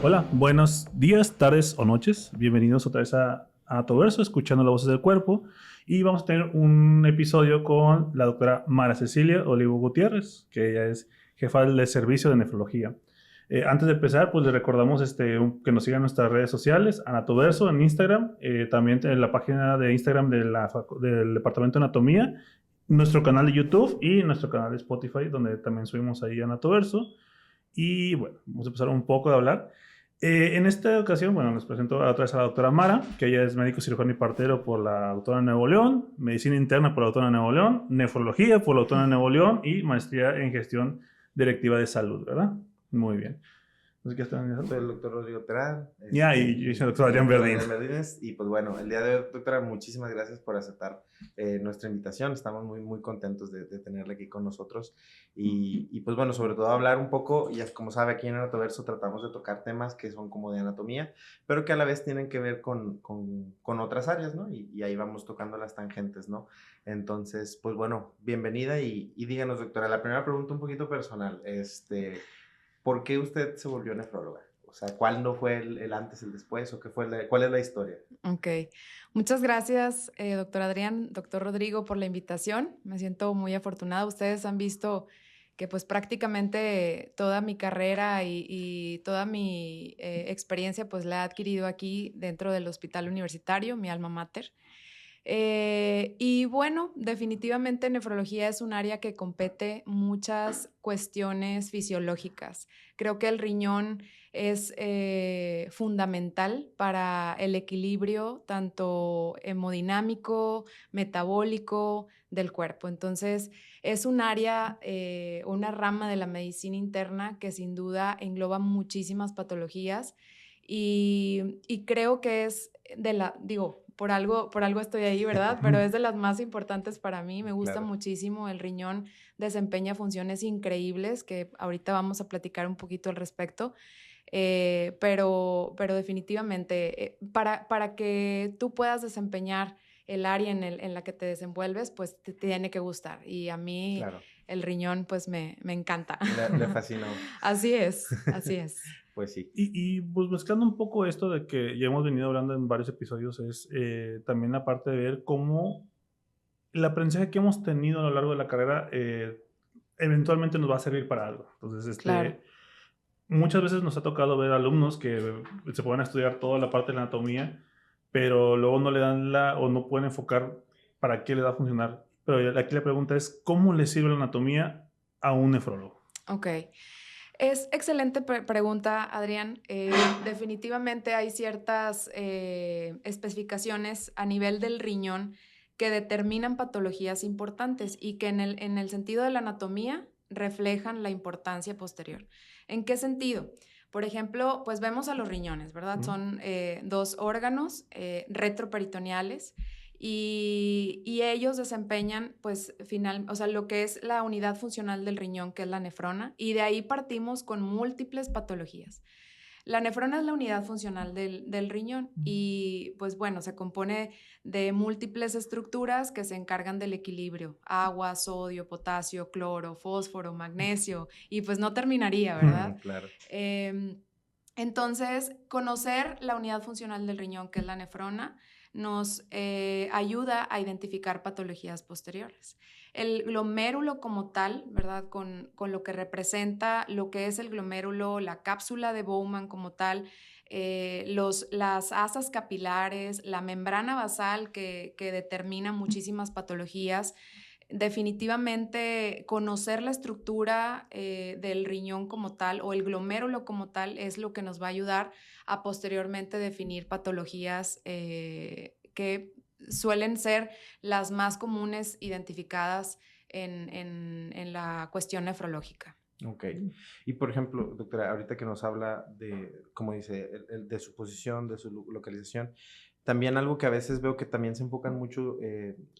Hola, buenos días, tardes o noches. Bienvenidos otra vez a Anatoverso, escuchando las voces del cuerpo. Y vamos a tener un episodio con la doctora Mara Cecilia Olivo Gutiérrez, que ella es jefa del servicio de nefrología. Antes de empezar, pues les recordamos que nos sigan en nuestras redes sociales, Anatoverso en Instagram, también en la página de Instagram del Departamento de Anatomía, nuestro canal de YouTube y nuestro canal de Spotify, donde también subimos ahí Anatoverso. Y bueno, vamos a empezar un poco a hablar. En esta ocasión, bueno, les presento otra vez a la doctora Mara, que ella es médico cirujano y partero por la Autónoma de Nuevo León, medicina interna por la Autónoma de Nuevo León, nefrología por la Autónoma de Nuevo León y maestría en gestión directiva de salud, ¿verdad? Muy bien. Entonces, ¿qué están? Soy el doctor Rodrigo Terán. Ya, y yo soy el doctor Adrián Verdín. Y pues bueno, el día de hoy, doctora, muchísimas gracias por aceptar nuestra invitación. Estamos muy, muy contentos de tenerle aquí con nosotros. Y pues bueno, sobre todo hablar un poco, y como sabe, aquí en Anatoverso tratamos de tocar temas que son como de anatomía, pero que a la vez tienen que ver con otras áreas, ¿no? Y ahí vamos tocando las tangentes, ¿no? Entonces, pues bueno, bienvenida y díganos, doctora, la primera pregunta un poquito personal, ¿por qué usted se volvió nefróloga? O sea, ¿cuándo fue el antes, el después? ¿O cuál es la historia? Ok. Muchas gracias, doctor Adrián, doctor Rodrigo, por la invitación. Me siento muy afortunada. Ustedes han visto que pues prácticamente toda mi carrera y toda mi experiencia pues la he adquirido aquí dentro del hospital universitario, mi alma mater. Y bueno, definitivamente nefrología es un área que compete muchas cuestiones fisiológicas. Creo que el riñón es fundamental para el equilibrio tanto hemodinámico, metabólico del cuerpo. Entonces, es un área, una rama de la medicina interna que sin duda engloba muchísimas patologías y creo que es por algo estoy ahí, ¿verdad? Pero es de las más importantes para mí. Me gusta muchísimo. El riñón desempeña funciones increíbles que ahorita vamos a platicar un poquito al respecto. Pero definitivamente, para que tú puedas desempeñar el área en la que te desenvuelves, pues te tiene que gustar. Y a mí el riñón, pues me encanta. Le fascinó. Así es, así es. Pues sí. Y pues mezclando un poco esto de que ya hemos venido hablando en varios episodios, es también la parte de ver cómo el aprendizaje que hemos tenido a lo largo de la carrera eventualmente nos va a servir para algo. Entonces, Claro. muchas veces nos ha tocado ver alumnos que se pueden estudiar toda la parte de la anatomía, pero luego no le dan o no pueden enfocar para qué le va a funcionar. Pero aquí la pregunta es, ¿cómo le sirve la anatomía a un nefrólogo? Ok. Es excelente pregunta, Adrián. Definitivamente hay ciertas especificaciones a nivel del riñón que determinan patologías importantes y que en el sentido de la anatomía reflejan la importancia posterior. ¿En qué sentido? Por ejemplo, pues vemos a los riñones, ¿verdad? Son dos órganos retroperitoneales y ellos desempeñan, pues, o sea, lo que es la unidad funcional del riñón, que es la nefrona, y de ahí partimos con múltiples patologías. La nefrona es la unidad funcional del riñón y, pues bueno, se compone de múltiples estructuras que se encargan del equilibrio: agua, sodio, potasio, cloro, fósforo, magnesio, y pues no terminaría, ¿verdad? Claro. Entonces, conocer la unidad funcional del riñón, que es la nefrona, nos ayuda a identificar patologías posteriores. El glomérulo como tal, ¿verdad? Con lo que representa lo que es el glomérulo, la cápsula de Bowman como tal, las asas capilares, la membrana basal que determina muchísimas patologías. Definitivamente conocer la estructura del riñón como tal o el glomérulo como tal es lo que nos va a ayudar a posteriormente definir patologías que suelen ser las más comunes identificadas en la cuestión nefrológica. Ok. Y por ejemplo, doctora, ahorita que nos habla de, como dice, de su posición, de su localización, también algo que a veces veo que también se enfocan mucho,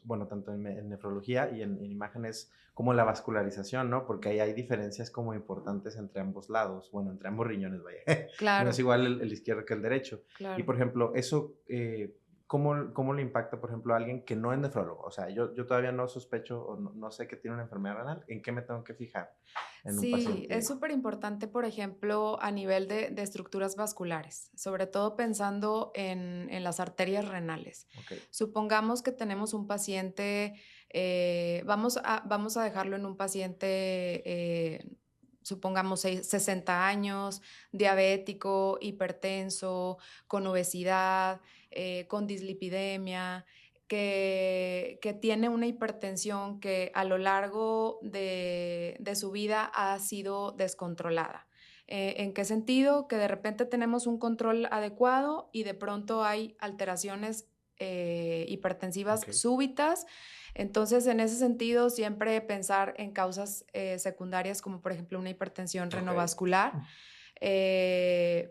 bueno, tanto en nefrología y en imágenes, como la vascularización, ¿no? Porque ahí hay diferencias como importantes entre ambos lados, bueno, entre ambos riñones, vaya. Claro. No es igual el izquierdo que el derecho. Claro. Y por ejemplo, eso, ¿cómo le impacta, por ejemplo, a alguien que no es nefrólogo? O sea, yo todavía no sospecho o no sé que tiene una enfermedad renal. ¿En qué me tengo que fijar en un Sí, paciente? es súper importante, por ejemplo, a nivel de estructuras vasculares, sobre todo pensando en las arterias renales. Ok, Supongamos que tenemos un paciente, vamos a dejarlo en un paciente, supongamos 60 años, diabético, hipertenso, con obesidad, con dislipidemia, que tiene una hipertensión que a lo largo de su vida ha sido descontrolada. ¿En qué sentido? Que de repente tenemos un control adecuado y de pronto hay alteraciones hipertensivas ok, súbitas. Entonces, en ese sentido, siempre pensar en causas secundarias como por ejemplo una hipertensión ok. renovascular,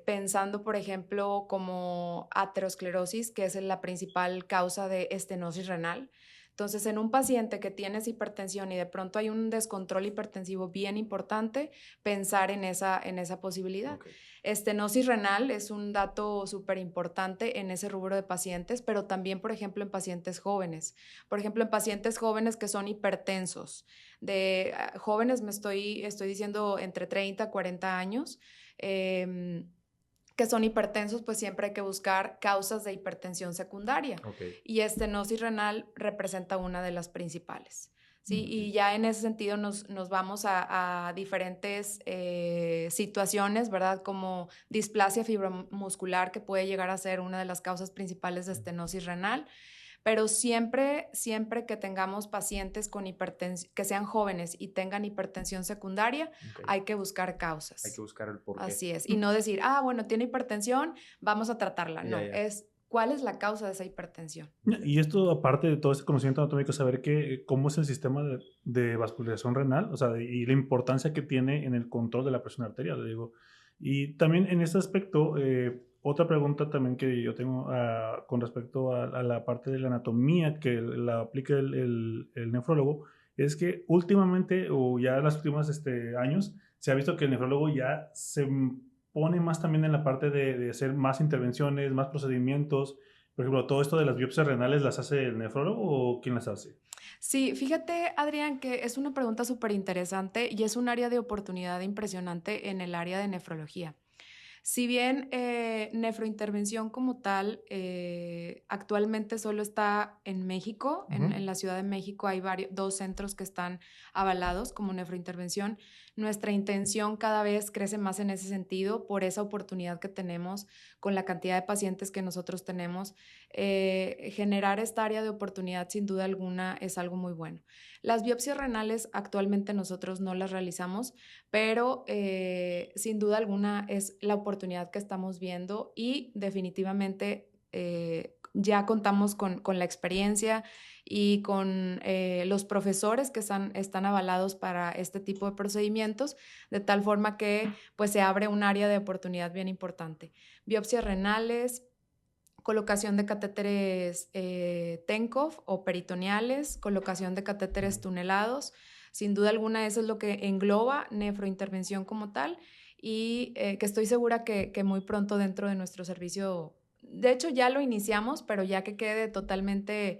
pensando, por ejemplo, como aterosclerosis, que es la principal causa de estenosis renal. Entonces, en un paciente que tiene hipertensión y de pronto hay un descontrol hipertensivo bien importante, pensar en esa posibilidad. Ok. Estenosis renal es un dato súper importante en ese rubro de pacientes, pero también, por ejemplo, en pacientes jóvenes. Por ejemplo, en pacientes jóvenes que son hipertensos. De jóvenes estoy diciendo entre 30 a 40 años, que son hipertensos, pues siempre hay que buscar causas de hipertensión secundaria. Ok. Y estenosis renal representa una de las principales. ¿Sí? Ok. Y ya en ese sentido nos vamos a diferentes situaciones, ¿verdad? Como displasia fibromuscular, que puede llegar a ser una de las causas principales de estenosis renal. Pero siempre que tengamos pacientes con hipertensión, que sean jóvenes y tengan hipertensión secundaria, Ok. hay que buscar Hay que causas. buscar el porqué. Así es. Y no decir, bueno, tiene hipertensión, vamos a tratarla. Ya, No, ya. es cuál es la causa de esa hipertensión. Y esto, aparte de todo este conocimiento anatómico, saber cómo es el sistema de vascularización renal, o sea, y la importancia que tiene en el control de la presión arterial, digo. Y también en este aspecto, otra pregunta también que yo tengo con respecto a la parte de la anatomía que la aplica el nefrólogo, es que últimamente, o ya en los últimos años, se ha visto que el nefrólogo ya se pone más también en la parte de hacer más intervenciones, más procedimientos. Por ejemplo, ¿todo esto de las biopsias renales las hace el nefrólogo o quién las hace? Sí, fíjate, Adrián, que es una pregunta súper interesante y es un área de oportunidad impresionante en el área de nefrología. Si bien nefrointervención como tal actualmente solo está en México, en la Ciudad de México hay dos centros que están avalados como nefrointervención. Nuestra intención cada vez crece más en ese sentido por esa oportunidad que tenemos con la cantidad de pacientes que nosotros tenemos. Generar esta área de oportunidad sin duda alguna es algo muy bueno. Las biopsias renales actualmente nosotros no las realizamos, pero sin duda alguna es la oportunidad que estamos viendo y definitivamente ya contamos con la experiencia y con los profesores que están avalados para este tipo de procedimientos, de tal forma que pues se abre un área de oportunidad bien importante. Biopsias renales, colocación de catéteres TENCOF o peritoneales, colocación de catéteres tunelados. Sin duda alguna eso es lo que engloba nefrointervención como tal y que estoy segura que muy pronto dentro de nuestro servicio, de hecho ya lo iniciamos, pero ya que quede totalmente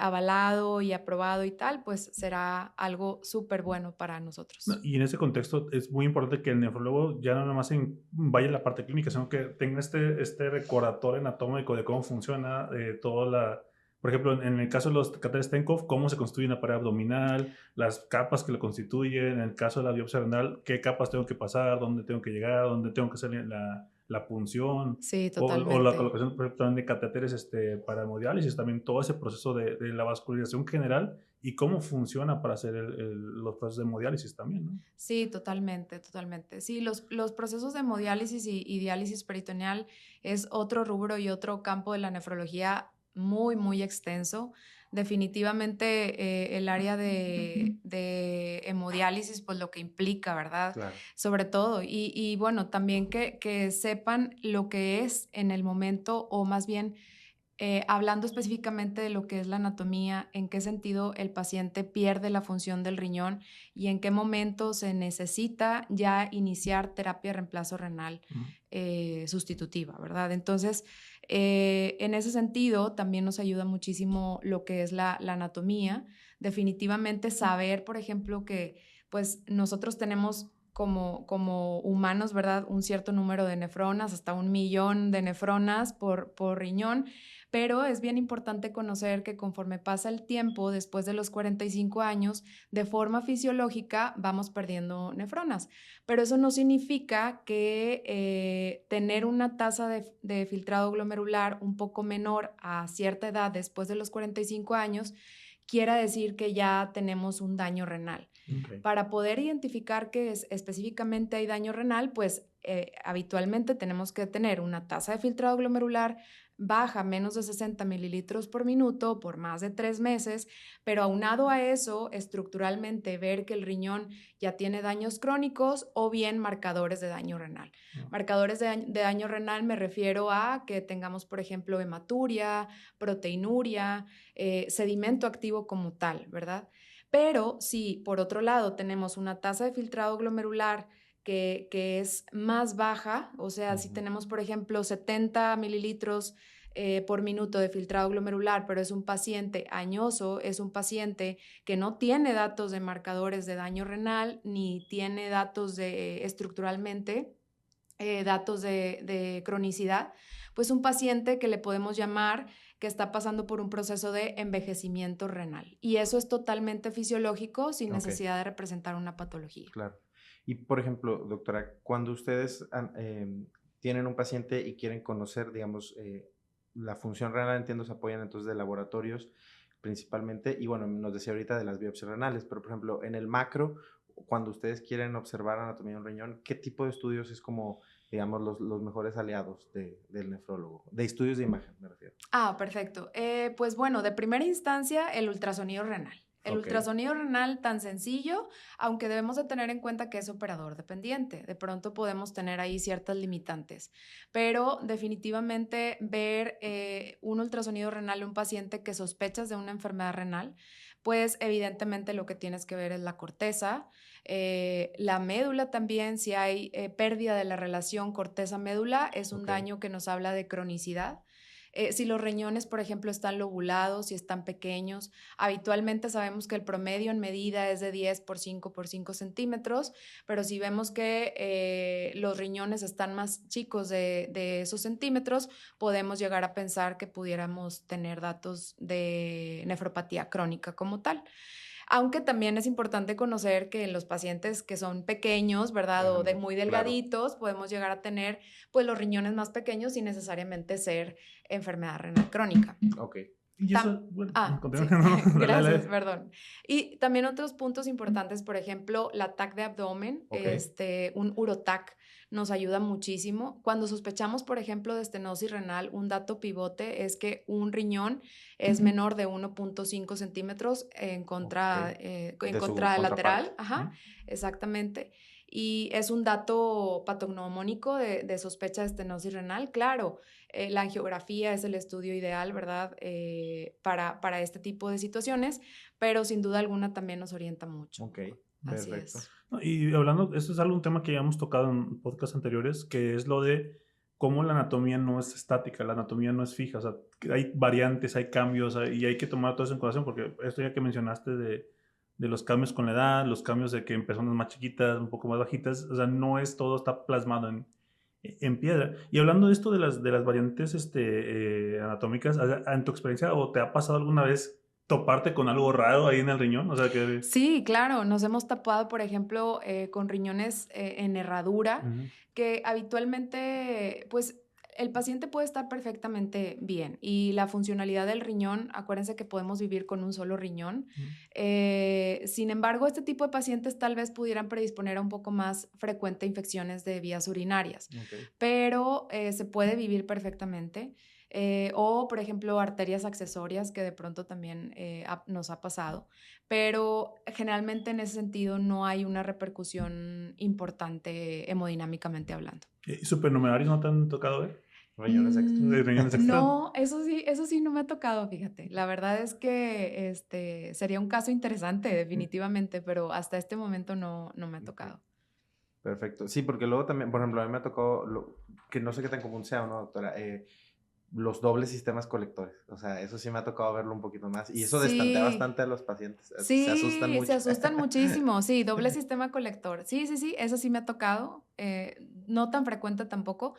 avalado y aprobado y tal, pues será algo súper bueno para nosotros. Y en ese contexto es muy importante que el nefrólogo ya no nomás vaya a la parte clínica, sino que tenga este recordatorio anatómico de cómo funciona por ejemplo, en el caso de los catéteres TENCOF, cómo se constituye una pared abdominal, las capas que lo constituyen, en el caso de la biopsia renal, qué capas tengo que pasar, dónde tengo que llegar, dónde tengo que hacer la punción, Sí, o la totalmente. colocación, por ejemplo, también de catéteres para hemodiálisis, también todo ese proceso de la vascularización general y cómo funciona para hacer los procesos de hemodiálisis también, ¿no? Sí, totalmente, totalmente. Sí, los procesos de hemodiálisis y diálisis peritoneal es otro rubro y otro campo de la nefrología muy, muy extenso. Definitivamente el área de hemodiálisis, pues lo que implica, ¿verdad? Claro. Sobre todo. Y bueno, también que sepan lo que es en el momento, o más bien hablando específicamente de lo que es la anatomía, en qué sentido el paciente pierde la función del riñón y en qué momento se necesita ya iniciar terapia de reemplazo renal sustitutiva, ¿verdad? Entonces, En ese sentido, también nos ayuda muchísimo lo que es la anatomía. Definitivamente saber, por ejemplo, que pues nosotros tenemos como humanos, ¿verdad? Un cierto número de nefronas, hasta 1 millón de nefronas por riñón, pero es bien importante conocer que conforme pasa el tiempo, después de los 45 años, de forma fisiológica vamos perdiendo nefronas. Pero eso no significa que tener una tasa de filtrado glomerular un poco menor a cierta edad después de los 45 años quiera decir que ya tenemos un daño renal. Okay. Para poder identificar que específicamente hay daño renal, pues habitualmente tenemos que tener una tasa de filtrado glomerular baja, menos de 60 mililitros por minuto por más de 3 meses, pero aunado a eso, estructuralmente ver que el riñón ya tiene daños crónicos o bien marcadores de daño renal. Marcadores de daño renal me refiero a que tengamos, por ejemplo, hematuria, proteinuria, sedimento activo como tal, ¿verdad? Pero si por otro lado tenemos una tasa de filtrado glomerular que es más baja, o sea, si tenemos, por ejemplo, 70 mililitros por minuto de filtrado glomerular, pero es un paciente añoso, es un paciente que no tiene datos de marcadores de daño renal, ni tiene datos de estructuralmente, datos de cronicidad, pues un paciente que le podemos llamar que está pasando por un proceso de envejecimiento renal. Y eso es totalmente fisiológico sin necesidad de representar una patología. Claro. Y, por ejemplo, doctora, cuando ustedes tienen un paciente y quieren conocer, digamos, la función renal, entiendo, se apoyan entonces de laboratorios principalmente, y bueno, nos decía ahorita de las biopsias renales, pero, por ejemplo, en el macro, cuando ustedes quieren observar anatomía de un riñón, ¿qué tipo de estudios es como, digamos, los mejores aliados del nefrólogo? De estudios de imagen, me refiero. Ah, perfecto. Pues bueno, de primera instancia, el ultrasonido renal. El ultrasonido renal tan sencillo, aunque debemos de tener en cuenta que es operador dependiente. De pronto podemos tener ahí ciertas limitantes, pero definitivamente ver un ultrasonido renal en un paciente que sospechas de una enfermedad renal, pues evidentemente lo que tienes que ver es la corteza, la médula también, si hay pérdida de la relación corteza-médula, es un daño que nos habla de cronicidad. Si los riñones, por ejemplo, están lobulados, si están pequeños, habitualmente sabemos que el promedio en medida es de 10 por 5 por 5 centímetros, pero si vemos que los riñones están más chicos de esos centímetros, podemos llegar a pensar que pudiéramos tener datos de nefropatía crónica como tal. Aunque también es importante conocer que en los pacientes que son pequeños, ¿verdad? O muy delgaditos, podemos llegar a tener pues los riñones más pequeños sin necesariamente ser enfermedad renal crónica. Ok. Y eso, bueno, sí. Gracias, perdón. Y también otros puntos importantes, por ejemplo, la TAC de abdomen, un uroTAC nos ayuda muchísimo. Cuando sospechamos, por ejemplo, de estenosis renal, un dato pivote es que un riñón es menor de 1.5 centímetros en contra lateral. Ajá, exactamente. Y es un dato patognomónico de sospecha de estenosis renal. Claro, la angiografía es el estudio ideal, ¿verdad? Para este tipo de situaciones, pero sin duda alguna también nos orienta mucho. Ok, así perfecto. es. Y hablando, esto es un tema que ya hemos tocado en podcasts anteriores, que es lo de cómo la anatomía no es estática, la anatomía no es fija, o sea, hay variantes, hay cambios, y hay que tomar todo eso en consideración, porque esto ya que mencionaste de los cambios con la edad, los cambios de que en personas más chiquitas, un poco más bajitas, o sea, no es todo, está plasmado en piedra. Y hablando de esto de las variantes anatómicas, ¿en tu experiencia o te ha pasado alguna vez toparte con algo raro ahí en el riñón? O sea, que... Sí, claro, nos hemos tapado, por ejemplo, con riñones en herradura, que habitualmente, pues, el paciente puede estar perfectamente bien y la funcionalidad del riñón, acuérdense que podemos vivir con un solo riñón. Sin embargo, este tipo de pacientes tal vez pudieran predisponer a un poco más frecuente infecciones de vías urinarias, pero se puede vivir perfectamente. O, por ejemplo, arterias accesorias, que de pronto también nos ha pasado. Pero generalmente en ese sentido no hay una repercusión importante hemodinámicamente hablando. ¿Y supernumerarios no te han tocado ver? Riñones extra. No, eso sí no me ha tocado, fíjate. La verdad es que sería un caso interesante, definitivamente, pero hasta este momento no me ha tocado. Perfecto. Sí, porque luego también, por ejemplo, a mí me ha tocado, que no sé qué tan común sea o no, doctora, los dobles sistemas colectores. O sea, eso sí me ha tocado verlo un poquito más. Y eso destantea Sí. bastante a los pacientes. Sí, Se asustan mucho. se asustan muchísimo. Sí, doble sistema colector. Sí, sí, sí, eso sí me ha tocado. No tan frecuente tampoco,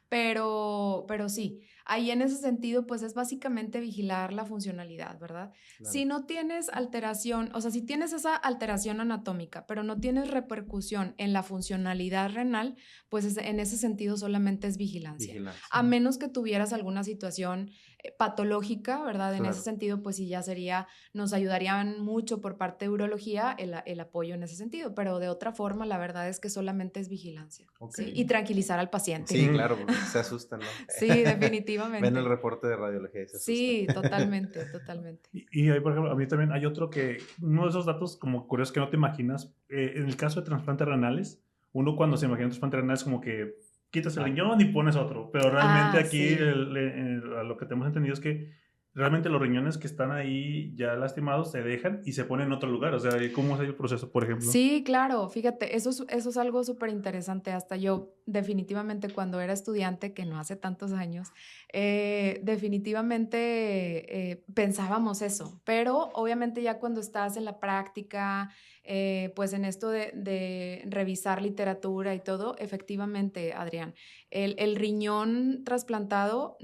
pero sí. Ahí en ese sentido, pues es básicamente vigilar la funcionalidad, ¿verdad? Claro. Si no tienes alteración, o sea, si tienes esa alteración anatómica, pero no tienes repercusión en la funcionalidad renal, pues en ese sentido solamente es vigilancia. Vigilancia. A menos que tuvieras alguna situación patológica, ¿verdad? En Claro. ese sentido, pues sí ya sería, nos ayudarían mucho por parte de urología el apoyo en ese sentido, pero de otra forma la verdad es que solamente es vigilancia. Ok. ¿Sí? Y tranquilizar al paciente. Sí, claro, porque se asustan, ¿no? Sí, definitivamente. Ven el reporte de radiología y se asustan. Sí, totalmente, totalmente. Y ahí, por ejemplo, a mí también hay otro que, uno de esos datos como curiosos que no te imaginas, en el caso de trasplantes renales, uno cuando se imagina un trasplante renal es como que quitas el riñón y pones otro, pero realmente aquí sí. lo que tenemos entendido es que realmente los riñones que están ahí ya lastimados se dejan y se ponen en otro lugar. O sea, ¿cómo es el proceso, por ejemplo? Sí, claro, fíjate, eso es algo súper interesante. Hasta yo, definitivamente, cuando era estudiante, que no hace tantos años, definitivamente pensábamos eso. Pero obviamente ya cuando estás en la práctica, pues en esto de revisar literatura y todo, efectivamente, Adrián, el riñón trasplantado,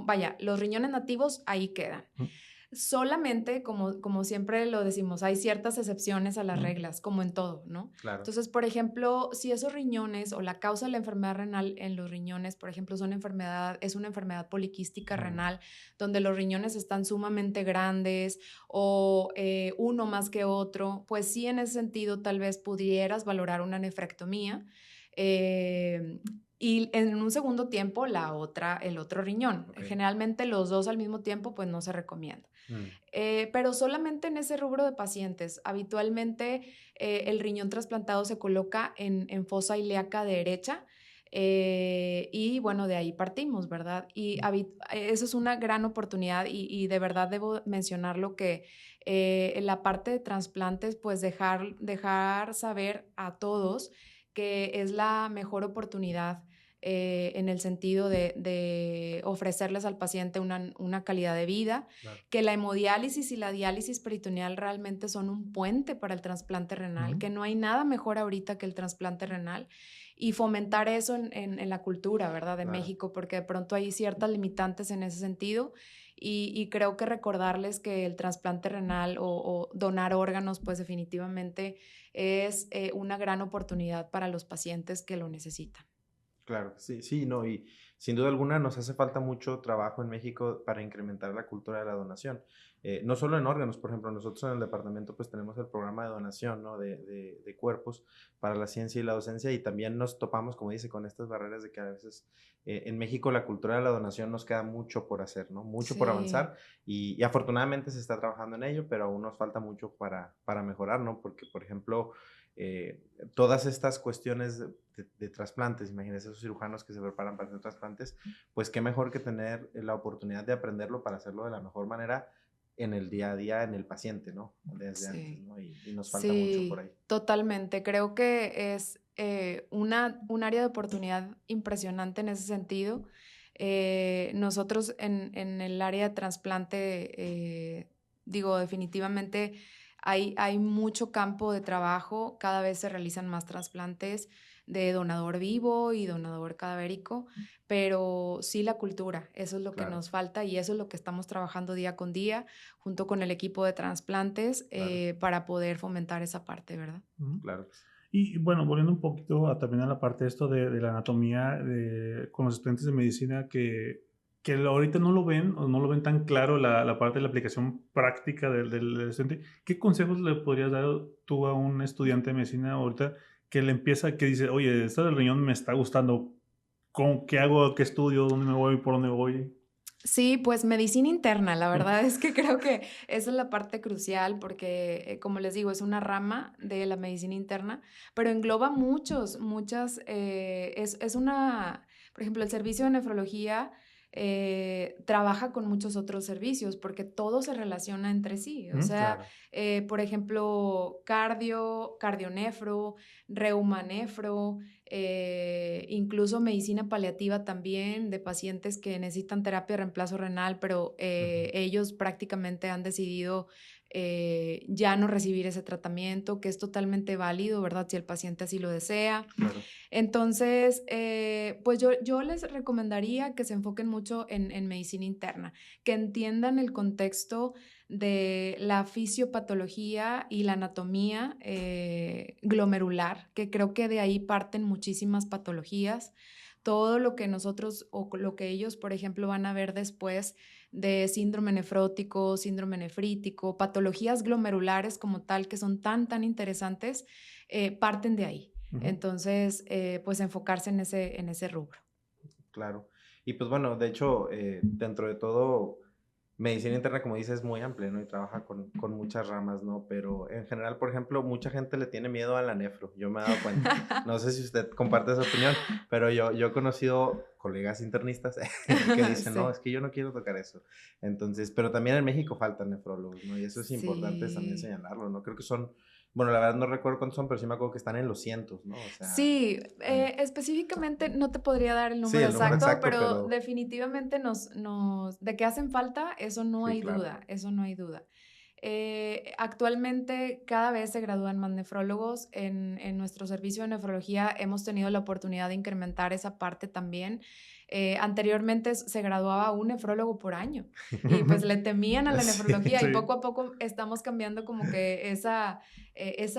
vaya, los riñones nativos ahí quedan. Solamente, como siempre lo decimos, hay ciertas excepciones a las reglas, como en todo, ¿no? Claro. Entonces, por ejemplo, si esos riñones o la causa de la enfermedad renal en los riñones, por ejemplo, es una enfermedad poliquística renal, donde los riñones están sumamente grandes o uno más que otro, pues sí, en ese sentido, tal vez pudieras valorar una nefrectomía. Y en un segundo tiempo, el otro riñón. Okay. Generalmente los dos al mismo tiempo, pues no se recomienda. Pero solamente en ese rubro de pacientes. Habitualmente el riñón trasplantado se coloca en fosa ilíaca derecha y bueno, de ahí partimos, ¿verdad? Y eso es una gran oportunidad y de verdad debo mencionarlo que en la parte de trasplantes, pues dejar saber a todos que es la mejor oportunidad en el sentido de ofrecerles al paciente una calidad de vida, claro, que la hemodiálisis y la diálisis peritoneal realmente son un puente para el trasplante renal, que no hay nada mejor ahorita que el trasplante renal, y fomentar eso en la cultura, ¿verdad? De México, porque de pronto hay ciertas limitantes en ese sentido, y creo que recordarles que el trasplante renal o donar órganos, pues definitivamente es una gran oportunidad para los pacientes que lo necesitan. Claro, sí, no, y sin duda alguna nos hace falta mucho trabajo en México para incrementar la cultura de la donación. No solo en órganos, por ejemplo, nosotros en el departamento pues tenemos el programa de donación, ¿no? de cuerpos para la ciencia y la docencia, y también nos topamos, como dice, con estas barreras de que a veces en México la cultura de la donación nos queda mucho por hacer, ¿no? Mucho por avanzar, y afortunadamente se está trabajando en ello, pero aún nos falta mucho para mejorar, ¿no? Porque, por ejemplo, todas estas cuestiones de trasplantes, imagínense esos cirujanos que se preparan para hacer trasplantes, pues qué mejor que tener la oportunidad de aprenderlo para hacerlo de la mejor manera en el día a día, en el paciente, ¿no? Desde antes, ¿no? Y nos falta mucho por ahí. Totalmente. Creo que es un área de oportunidad impresionante en ese sentido. Nosotros en el área de trasplante, definitivamente hay mucho campo de trabajo, cada vez se realizan más trasplantes de donador vivo y donador cadavérico, pero sí la cultura, eso es lo que nos falta, y eso es lo que estamos trabajando día con día junto con el equipo de trasplantes para poder fomentar esa parte, ¿verdad? Claro. Y bueno, volviendo un poquito también a la parte de esto de la anatomía con los estudiantes de medicina que ahorita no lo ven o no lo ven tan claro la parte de la aplicación práctica del estudiante. ¿Qué consejos le podrías dar tú a un estudiante de medicina ahorita que le empieza, que dice, oye, esto del riñón me está gustando, ¿qué hago? ¿Qué estudio? ¿Dónde me voy? ¿Por dónde voy? Sí, pues medicina interna, la verdad es que creo que esa es la parte crucial porque, como les digo, es una rama de la medicina interna, pero engloba muchas, por ejemplo, el servicio de nefrología trabaja con muchos otros servicios porque todo se relaciona entre sí. O sea, Claro. por ejemplo, cardionefro, reumanefro, incluso medicina paliativa también de pacientes que necesitan terapia de reemplazo renal, pero ellos prácticamente han decidido ya no recibir ese tratamiento, que es totalmente válido, ¿verdad? Si el paciente así lo desea. Claro. Entonces, pues yo les recomendaría que se enfoquen mucho en medicina interna, que entiendan el contexto de la fisiopatología y la anatomía glomerular, que creo que de ahí parten muchísimas patologías. Todo lo que nosotros o lo que ellos, por ejemplo, van a ver después de síndrome nefrótico, síndrome nefrítico, patologías glomerulares como tal, que son tan interesantes, parten de ahí. Entonces, pues enfocarse en ese rubro. Claro. Y pues bueno, de hecho, dentro de todo, medicina interna, como dices, es muy amplia, ¿no? Y trabaja con muchas ramas, ¿no? Pero en general, por ejemplo, mucha gente le tiene miedo a la nefro. Yo me he dado cuenta. No sé si usted comparte esa opinión, pero yo he conocido colegas internistas que dicen, no, Sí. es que yo no quiero tocar eso. Entonces, pero también en México faltan nefrólogos, ¿no? Y eso es importante también Sí. señalarlo, ¿no? Creo que son, bueno, la verdad no recuerdo cuántos son, pero sí me acuerdo que están en los cientos, ¿no? O sea, Sí, específicamente no te podría dar el sí, número el número exacto, exacto, pero pero definitivamente de que hacen falta, eso no sí, hay claro. duda, eso no hay duda. Actualmente cada vez se gradúan más nefrólogos. En nuestro servicio de nefrología hemos tenido la oportunidad de incrementar esa parte también. Anteriormente se graduaba un nefrólogo por año y pues le temían a la nefrología y Sí. poco a poco estamos cambiando como que esa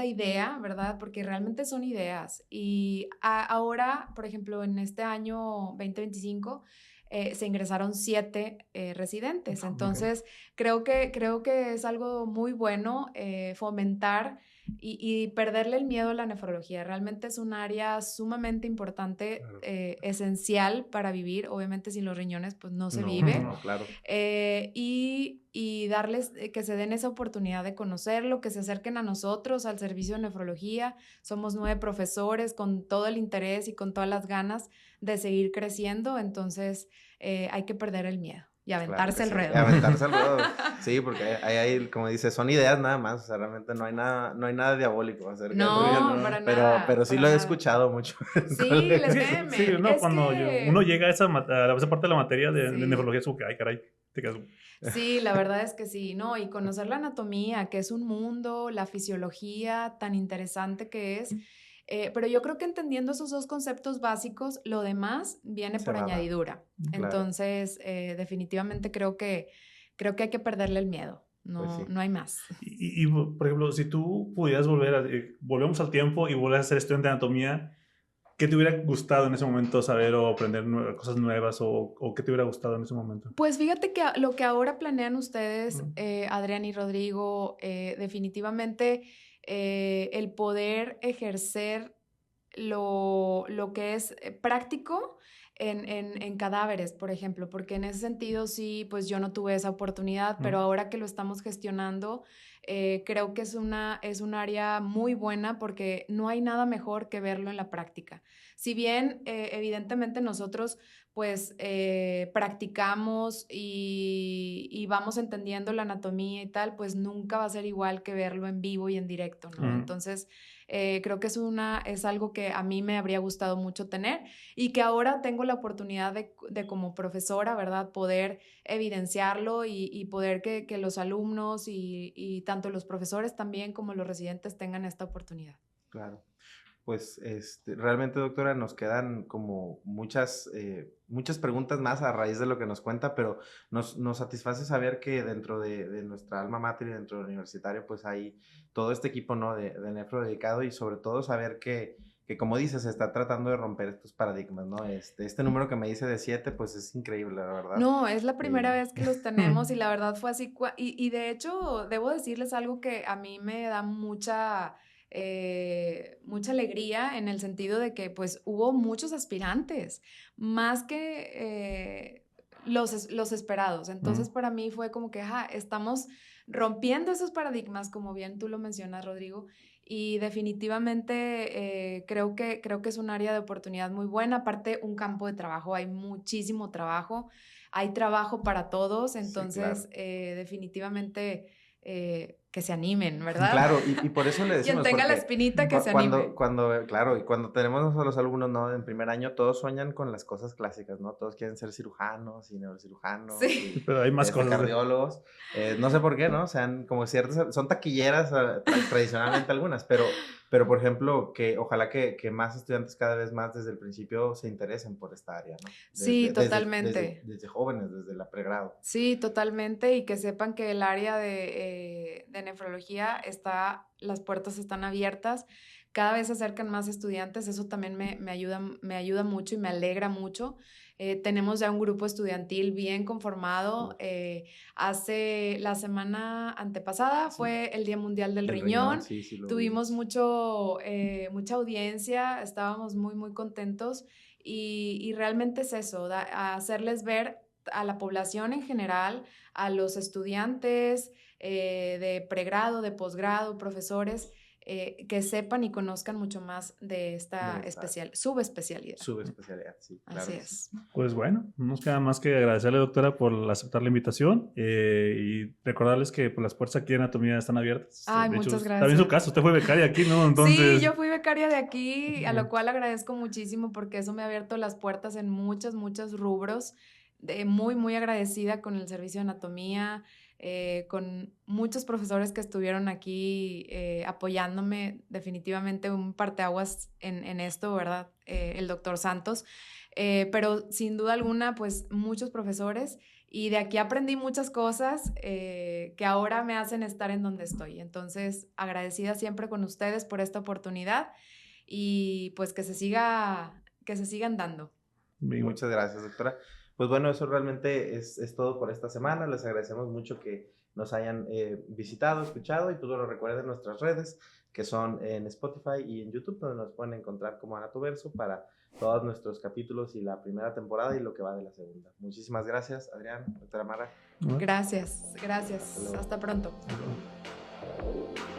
idea, ¿verdad? Porque realmente son ideas. Y ahora, por ejemplo, en este año 2025, se ingresaron 7 residentes. Entonces, creo que es algo muy bueno fomentar y perderle el miedo a la nefrología. Realmente es un área sumamente importante, Claro. esencial para vivir. Obviamente sin los riñones pues no se No, vive. no, claro. Y darles, que se den esa oportunidad de conocerlo, que se acerquen a nosotros, al servicio de nefrología. Somos 9 profesores con todo el interés y con todas las ganas de seguir creciendo. Entonces hay que perder el miedo y Claro aventarse que el sí, ruedo. aventarse al ruedo. Sí, porque ahí, como dice, son ideas nada más, o sea, realmente no hay nada diabólico acerca del No, ruido, para nada, pero sí para lo he nada. escuchado mucho. Sí, le Sí, sí, temen. no, Es cuando uno que llega a esa parte de la materia de sí. nefrología, es como que, ay, caray, te quedas. Sí, la verdad es que sí, ¿no? Y conocer la anatomía, que es un mundo, la fisiología tan interesante que es. Pero yo creo que entendiendo esos 2 conceptos básicos, lo demás viene Se por va dando, añadidura. claro, Entonces, definitivamente creo que hay que perderle el miedo. pues No, sí. no hay más. Por ejemplo, si tú pudieras volvemos al tiempo y volvieras a ser estudiante de anatomía, ¿qué te hubiera gustado en ese momento saber o aprender cosas nuevas o qué te hubiera gustado en ese momento? Pues fíjate que lo que ahora planean ustedes, Adrián y Rodrigo, definitivamente el poder ejercer lo que es práctico en cadáveres, por ejemplo, porque en ese sentido sí, pues yo no tuve esa oportunidad, pero ahora que lo estamos gestionando, creo que es un área muy buena porque no hay nada mejor que verlo en la práctica. Si bien evidentemente nosotros pues practicamos y vamos entendiendo la anatomía y tal, pues nunca va a ser igual que verlo en vivo y en directo, ¿no? Entonces, creo que es algo que a mí me habría gustado mucho tener y que ahora tengo la oportunidad de como profesora, ¿verdad? Poder evidenciarlo y poder que los alumnos y tanto los profesores también como los residentes tengan esta oportunidad. Claro. Pues realmente, doctora, nos quedan como muchas preguntas más a raíz de lo que nos cuenta, pero nos satisface saber que dentro de nuestra alma mater y dentro del universitario, pues hay todo este equipo, ¿no? de nefro dedicado y sobre todo saber que como dices, se está tratando de romper estos paradigmas, ¿no? Este número que me dice de 7, pues es increíble, la verdad. No, es la primera Y vez que los tenemos y la verdad fue así. Y de hecho, debo decirles algo que a mí me da mucha alegría en el sentido de que pues hubo muchos aspirantes, más que los esperados. Entonces para mí fue como que estamos rompiendo esos paradigmas, como bien tú lo mencionas, Rodrigo, y definitivamente creo que es un área de oportunidad muy buena. Aparte, un campo de trabajo, hay muchísimo trabajo. hay trabajo para todos, Sí, entonces claro. definitivamente que se animen, ¿verdad? Claro, y por eso le Quien decimos, tenga la porque espinita que se anime. claro, y cuando tenemos a los alumnos, ¿no? En primer año, todos sueñan con las cosas clásicas, ¿no? Todos quieren ser cirujanos y neurocirujanos Sí, y Pero hay más cosas. cardiólogos. No sé por qué, ¿no? Sean como ciertas, son taquilleras tradicionalmente algunas, pero por ejemplo, que ojalá que más estudiantes cada vez más desde el principio se interesen por esta área, ¿no? sí, totalmente. Desde jóvenes, desde la pregrado. Sí, totalmente, y que sepan que el área de nefrología las puertas están abiertas, cada vez se acercan más estudiantes, eso también me ayuda mucho y me alegra mucho. Tenemos ya un grupo estudiantil bien conformado. Hace la semana antepasada Sí. fue el Día Mundial del El Riñón. sí, sí, lo Tuvimos vimos. mucha audiencia, estábamos muy, muy contentos y realmente es eso, hacerles ver a la población en general, a los estudiantes de pregrado, de posgrado, profesores, que sepan y conozcan mucho más de esta subespecialidad. Subespecialidad, sí, claro Así que sí. es. Pues bueno, no nos queda más que agradecerle, doctora, por aceptar la invitación y recordarles que pues, las puertas aquí de anatomía están abiertas. Ay, De hecho, muchas también su gracias. caso, usted fue becaria aquí, ¿no? Sí, Entonces, yo fui becaria de aquí, a lo cual agradezco muchísimo porque eso me ha abierto las puertas en muchos rubros. Muy, muy agradecida con el servicio de anatomía, con muchos profesores que estuvieron aquí apoyándome, definitivamente un parteaguas en esto, ¿verdad? El doctor Santos, pero sin duda alguna, pues muchos profesores y de aquí aprendí muchas cosas que ahora me hacen estar en donde estoy. Entonces, agradecida siempre con ustedes por esta oportunidad y pues que se sigan dando. Muchas gracias, doctora. Pues bueno, eso realmente es todo por esta semana. Les agradecemos mucho que nos hayan visitado, escuchado y pues bueno, recuerden nuestras redes que son en Spotify y en YouTube, donde nos pueden encontrar como Anatoverso para todos nuestros capítulos y la primera temporada y lo que va de la segunda. Muchísimas gracias, Adrián, doctora Mara. Gracias. Hasta luego. Hasta pronto. bueno.